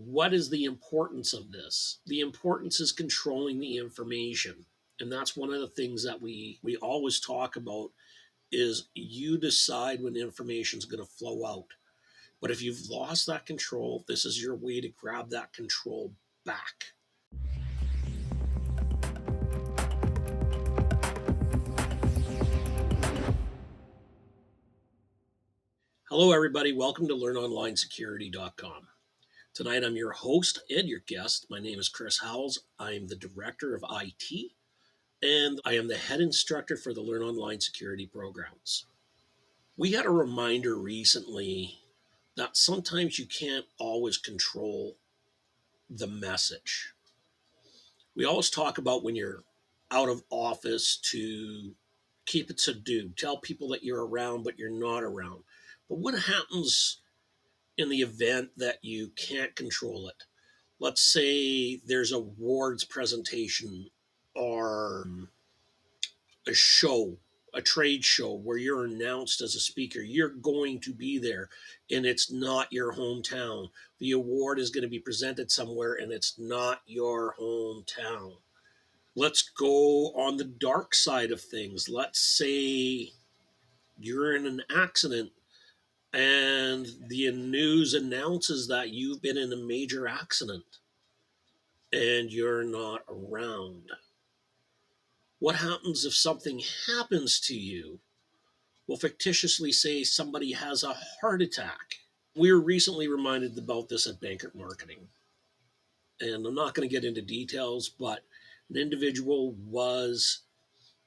What is the importance of this? The importance is controlling the information. And that's one of the things that we always talk about is you decide when information is going to flow out. But if you've lost that control, this is your way to grab that control back. Hello, everybody. Welcome to LearnOnlineSecurity.com. Tonight, I'm your host and your guest. My name is Chris Howells. I'm the Director of IT, and I am the Head Instructor for the Learn Online Security programs. We had a reminder recently that sometimes you can't always control the message. We always talk about when you're out of office to keep it subdued, tell people that you're around, but you're not around. But what happens in the event that you can't control it? Let's say there's a awards presentation or a show, a trade show where you're announced as a speaker. You're going to be there and it's not your hometown. The award is going to be presented somewhere and it's not your hometown. Let's go on the dark side of things. Let's say you're in an accident and the news announces that you've been in a major accident and you're not around. What happens if something happens to you? We'll fictitiously say somebody has a heart attack. We were recently reminded about this at Bankert Marketing. And I'm not going to get into details, but an individual was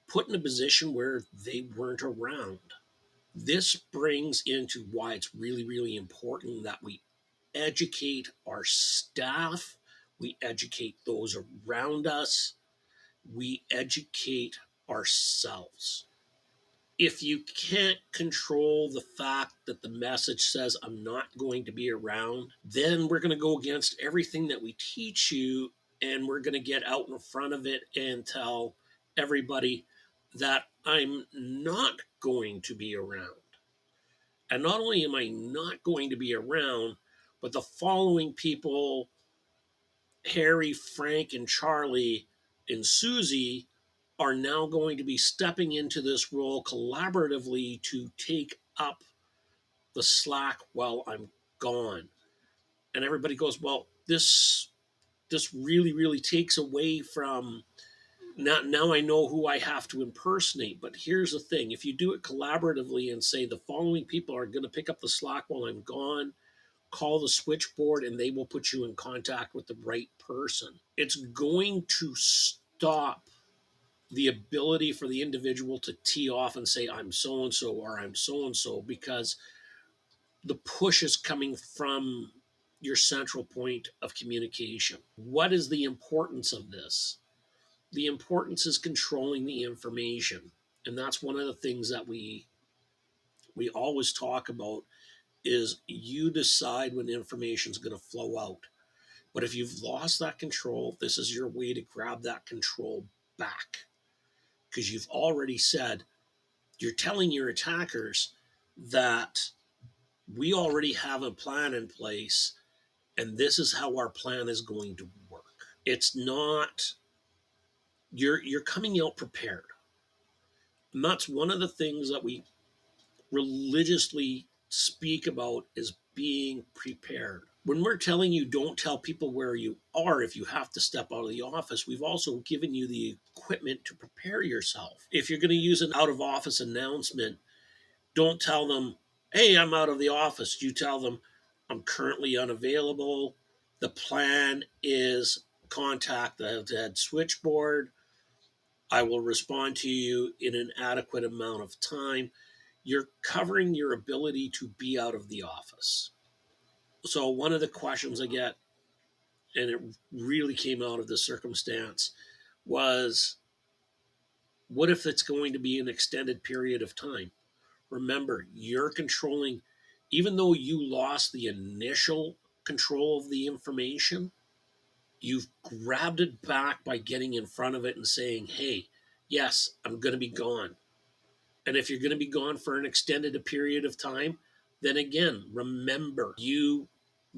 put in a position where they weren't around. This brings into why it's really, really important that we educate our staff, we educate those around us, we educate ourselves. If you can't control the fact that the message says, I'm not going to be around, then we're going to go against everything that we teach you and we're going to get out in front of it and tell everybody that I'm not going to be around. And not only am I not going to be around, but the following people, Harry, Frank, and Charlie, and Susie, are now going to be stepping into this role collaboratively to take up the slack while I'm gone. And everybody goes, well, this really, really takes away from now I know who I have to impersonate. But here's the thing. If you do it collaboratively and say the following people are going to pick up the slack while I'm gone, call the switchboard and they will put you in contact with the right person. It's going to stop the ability for the individual to tee off and say, I'm so and so or I'm so and so, because the push is coming from your central point of communication. What is the importance of this? The importance is controlling the information. And that's one of the things that we always talk about is you decide when information is going to flow out. But if you've lost that control, this is your way to grab that control back. Because you've already said, you're telling your attackers that we already have a plan in place and this is how our plan is going to work. It's not, you're coming out prepared. And that's one of the things that we religiously speak about is being prepared. When we're telling you don't tell people where you are if you have to step out of the office, we've also given you the equipment to prepare yourself. If you're going to use an out of office announcement, don't tell them, hey, I'm out of the office. You tell them, I'm currently unavailable. The plan is contact the head switchboard. I will respond to you in an adequate amount of time. You're covering your ability to be out of the office. So one of the questions I get, and it really came out of the circumstance, was what if it's going to be an extended period of time? Remember, you're controlling, even though you lost the initial control of the information, you've grabbed it back by getting in front of it and saying, hey, yes, I'm going to be gone. And if you're going to be gone for an extended period of time, then again, remember, you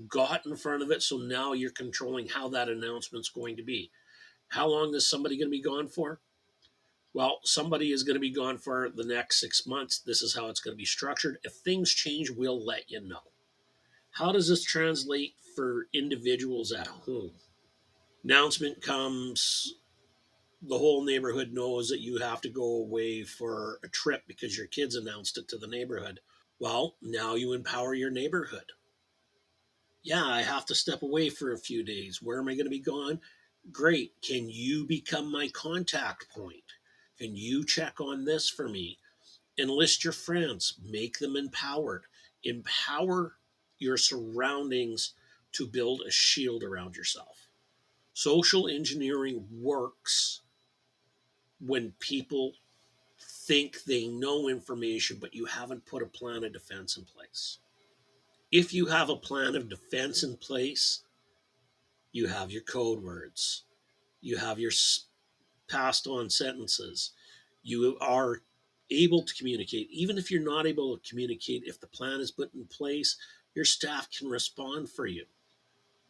got in front of it, so now you're controlling how that announcement's going to be. How long is somebody going to be gone for? Well, somebody is going to be gone for the next 6 months. This is how it's going to be structured. If things change, we'll let you know. How does this translate for individuals at home? Announcement comes, the whole neighborhood knows that you have to go away for a trip because your kids announced it to the neighborhood. Well, now you empower your neighborhood. Yeah, I have to step away for a few days. Where am I going to be gone? Great. Can you become my contact point? Can you check on this for me? Enlist your friends, make them empowered. Empower your surroundings to build a shield around yourself. Social engineering works when people think they know information, but you haven't put a plan of defense in place. If you have a plan of defense in place, you have your code words, you have your passed on sentences, you are able to communicate. Even if you're not able to communicate, if the plan is put in place, your staff can respond for you.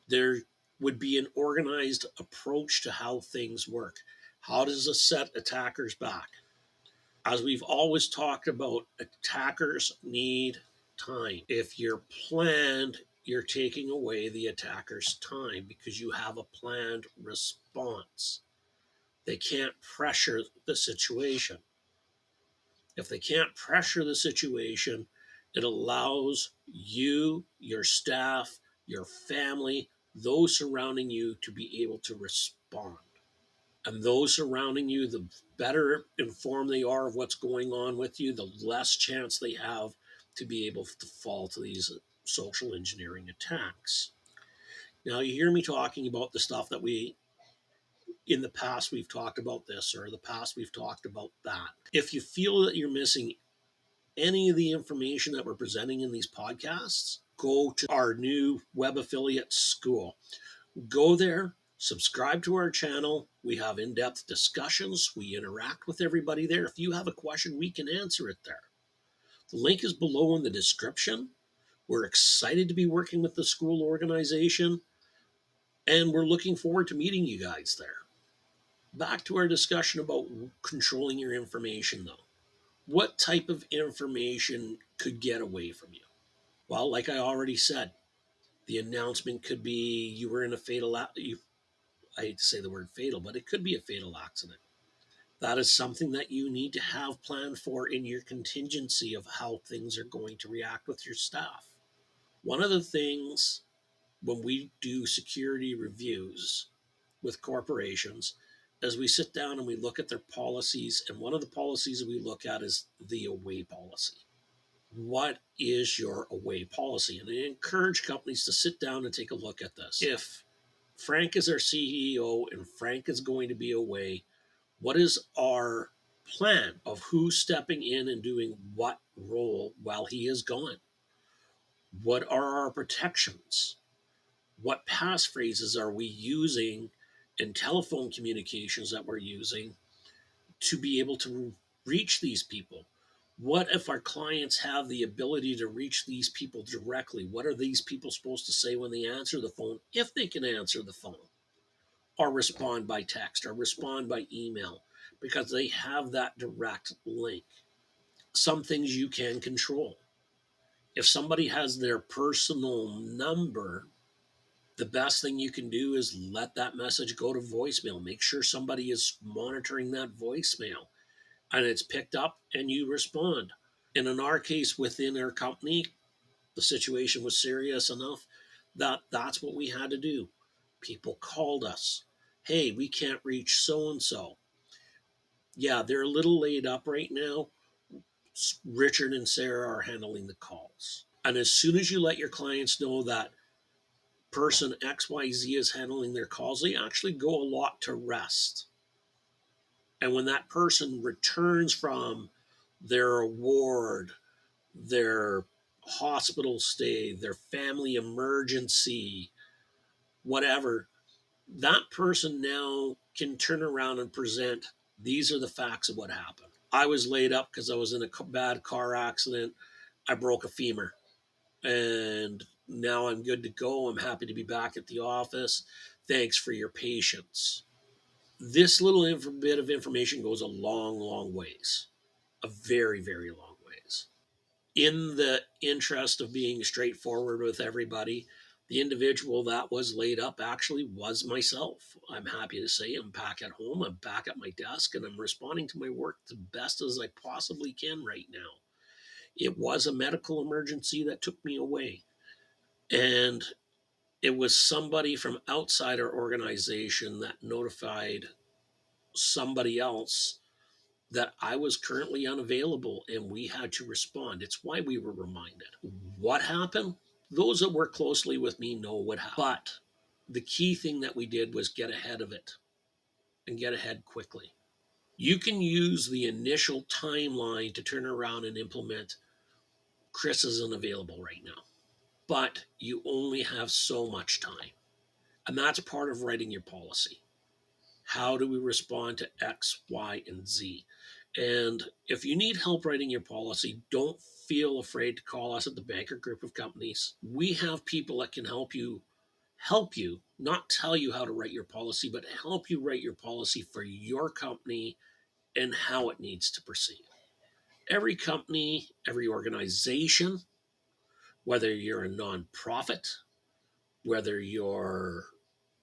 There would be an organized approach to how things work. How does a set attackers back? As we've always talked about, attackers need time. If you're planned, you're taking away the attacker's time because you have a planned response. They can't pressure the situation. If they can't pressure the situation, it allows you, your staff, your family, those surrounding you to be able to respond. And those surrounding you, the better informed they are of what's going on with you, the less chance they have to be able to fall to these social engineering attacks. Now, you hear me talking about the stuff that in the past we've talked about this, or the past we've talked about that. If you feel that you're missing any of the information that we're presenting in these podcasts, go to our new web affiliate, Skool. Go there, subscribe to our channel. We have in depth discussions. We interact with everybody there. If you have a question, we can answer it there. The link is below in the description. We're excited to be working with the Skool organization, and we're looking forward to meeting you guys there. Back to our discussion about controlling your information, though. What type of information could get away from you? Well, like I already said, the announcement could be you were in a fatal, I hate to say the word fatal, but it could be a fatal accident. That is something that you need to have planned for in your contingency of how things are going to react with your staff. One of the things when we do security reviews with corporations is we sit down and we look at their policies. And one of the policies we look at is the away policy. What is your away policy? And I encourage companies to sit down and take a look at this. If Frank is our CEO and Frank is going to be away, what is our plan of who's stepping in and doing what role while he is gone? What are our protections? What passphrases are we using in telephone communications that we're using to be able to reach these people? What if our clients have the ability to reach these people directly? What are these people supposed to say when they answer the phone, if they can answer the phone, or respond by text, or respond by email, because they have that direct link? Some things you can control. If somebody has their personal number, the best thing you can do is let that message go to voicemail. Make sure somebody is monitoring that voicemail and it's picked up and you respond. And in our case, within our company, the situation was serious enough that that's what we had to do. People called us. Hey, we can't reach so and so. Yeah, they're a little laid up right now. Richard and Sarah are handling the calls. And as soon as you let your clients know that person XYZ is handling their calls, they actually go a lot to rest. And when that person returns from their award, their hospital stay, their family emergency, whatever, that person now can turn around and present, these are the facts of what happened. I was laid up because I was in a bad car accident. I broke a femur. And Now I'm good to go. I'm happy to be back at the office. Thanks for your patience. This little bit of information goes a long, long ways, a very, very long ways. In the interest of being straightforward with everybody, the individual that was laid up actually was myself. I'm happy to say I'm back at home, I'm back at my desk, and I'm responding to my work the best as I possibly can right now. It was a medical emergency that took me away. And it was somebody from outside our organization that notified somebody else that I was currently unavailable and we had to respond. It's why we were reminded. What happened? Those that work closely with me know what happened. But the key thing that we did was get ahead of it and get ahead quickly. You can use the initial timeline to turn around and implement Chris isn't available right now, but you only have so much time. And that's part of writing your policy. How do we respond to X, Y, and Z? And if you need help writing your policy, don't feel afraid to call us at the Banker Group of Companies. We have people that can help you, not tell you how to write your policy, but help you write your policy for your company and how it needs to proceed. Every company, every organization, whether you're a nonprofit, whether you're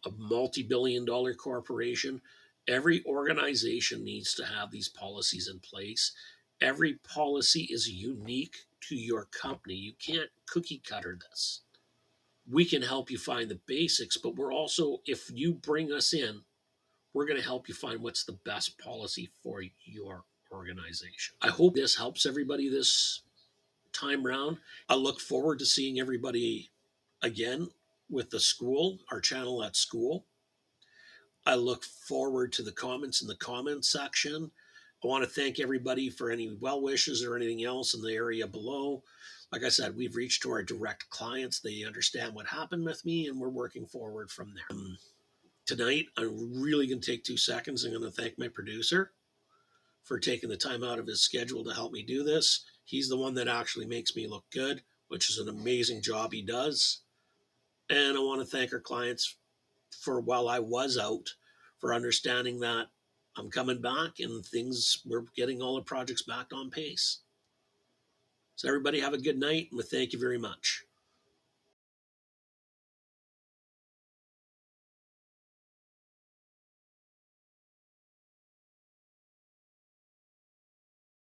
a multi-billion-dollar corporation, every organization needs to have these policies in place. Every policy is unique to your company. You can't cookie cutter this. We can help you find the basics, but we're also, if you bring us in, we're going to help you find what's the best policy for your organization. I hope this helps everybody this time round. I look forward to seeing everybody again with the Skool, our channel at Skool. I look forward to the comments in the comments section. I want to thank everybody for any well wishes or anything else in the area below. Like I said, we've reached to our direct clients. They understand what happened with me, and we're working forward from there. Tonight, I'm really going to take 2 seconds. I'm going to thank my producer for taking the time out of his schedule to help me do this. He's the one that actually makes me look good, which is an amazing job he does. And I want to thank our clients for while I was out for understanding that I'm coming back and we're getting all the projects back on pace. So everybody have a good night and thank you very much.